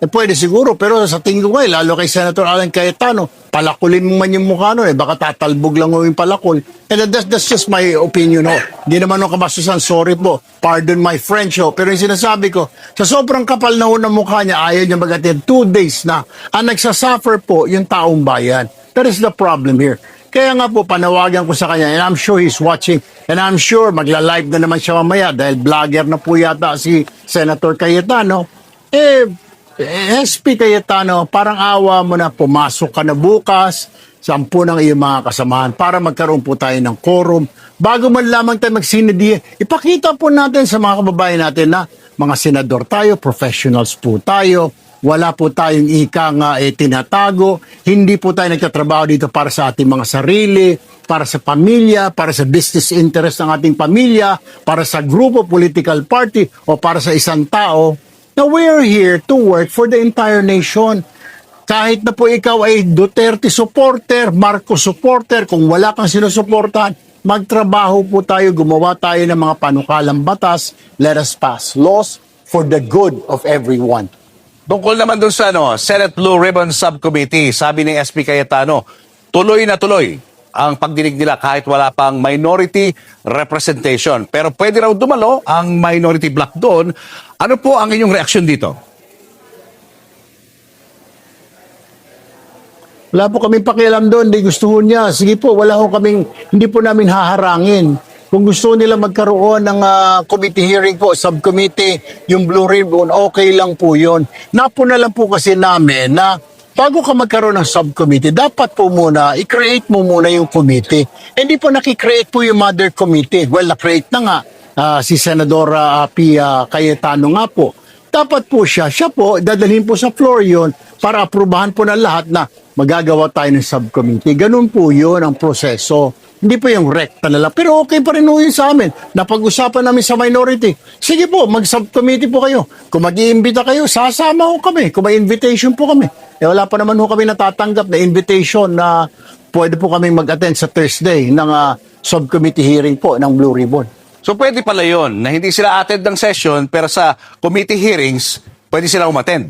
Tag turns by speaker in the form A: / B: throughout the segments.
A: Pwede siguro, pero sa tingin ko lalo kay Senator Alan Cayetano, palakulin mo man yung mukha nun, baka tatalbog lang mo yung palakol. And that's just my opinion, ho. Hindi naman ako kabastusan, sorry po, pardon my French, ho. Pero yung sinasabi ko, sa sobrang kapal na ho ng mukha niya, ayaw niya mag-attend 2 days na. Ang nagsasuffer po yung taong bayan. That is the problem here. Kaya nga po, panawagan ko sa kanya, and I'm sure he's watching, and I'm sure magla-live na naman siya mamaya dahil vlogger na po yata si Senator Cayetano. SP Cayetano, parang awa mo na pumasok ka na bukas, 10 ng iyong mga kasamahan para magkaroon po tayo ng quorum. Bago man lamang tayo magsinidi, ipakita po natin sa mga kababayan natin na mga senador tayo, professionals po tayo, wala po tayong ikang tinatago, hindi po tayo nagtatrabaho dito para sa ating mga sarili, para sa pamilya, para sa business interest ng ating pamilya, para sa grupo, political party, o para sa isang tao. Now, we're here to work for the entire nation. Kahit na po ikaw ay Duterte supporter, Marcos supporter, kung wala kang sinusuportahan, magtrabaho po tayo, gumawa tayo ng mga panukalang batas. Let us pass laws for the good of everyone.
B: Tungkol naman dun sa Senate Blue Ribbon Subcommittee, sabi ni SP Cayetano, tuloy na tuloy ang pagdinig nila kahit wala pang minority representation. Pero pwede raw dumalo ang minority bloc doon. Ano po ang inyong reaksyon dito?
A: Wala po kaming pakialam doon, hindi gusto niya. Sige po, hindi po namin haharangin. Kung gusto nila magkaroon ng committee hearing po, subcommittee, yung Blue Ribbon, okay lang po yun. Napo na lang po kasi namin na bago ka magkaroon ng subcommittee, dapat po muna, i-create mo muna yung committee. Hindi po nakikreate po yung mother committee. Well, na-create na nga si Senadora Cayetano nga po. Dapat po siya po, dadalhin po sa floor yun para aprubahan po ng lahat na magagawa tayo ng subcommittee. Ganun po yun ang proseso. Hindi po yung rekta na lang. Pero okay pa rin po yun sa amin. Napag-usapan namin sa minority. Sige po, mag-subcommittee po kayo. Kung mag-iimbita kayo, sasama ho kami. Kung may invitation po kami. Wala pa naman ho kami natatanggap na invitation na pwede po kami mag-attend sa Thursday ng subcommittee hearing po ng Blue Ribbon.
B: So pwede pala yun, na hindi sila attend ng session, pero sa committee hearings, pwede sila umattend.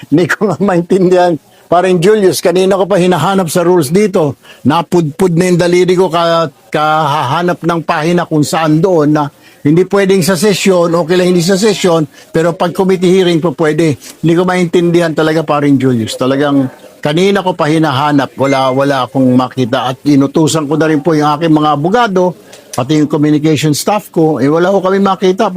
A: Hindi ko nga maintindihan. Parang Julius, kanina ko pa hinahanap sa rules dito. Napudpud na yung daliri ko kahahanap ng pahina kung saan doon na hindi pwedeng sa session, okay lang hindi sa session, pero pag committee hearing po pwede. Hindi ko maintindihan talaga parang Julius. Talagang kanina ko pa hinahanap, wala akong makita at inutusan ko na rin po yung aking mga abogado, pati yung communication staff ko, wala ko kami makita.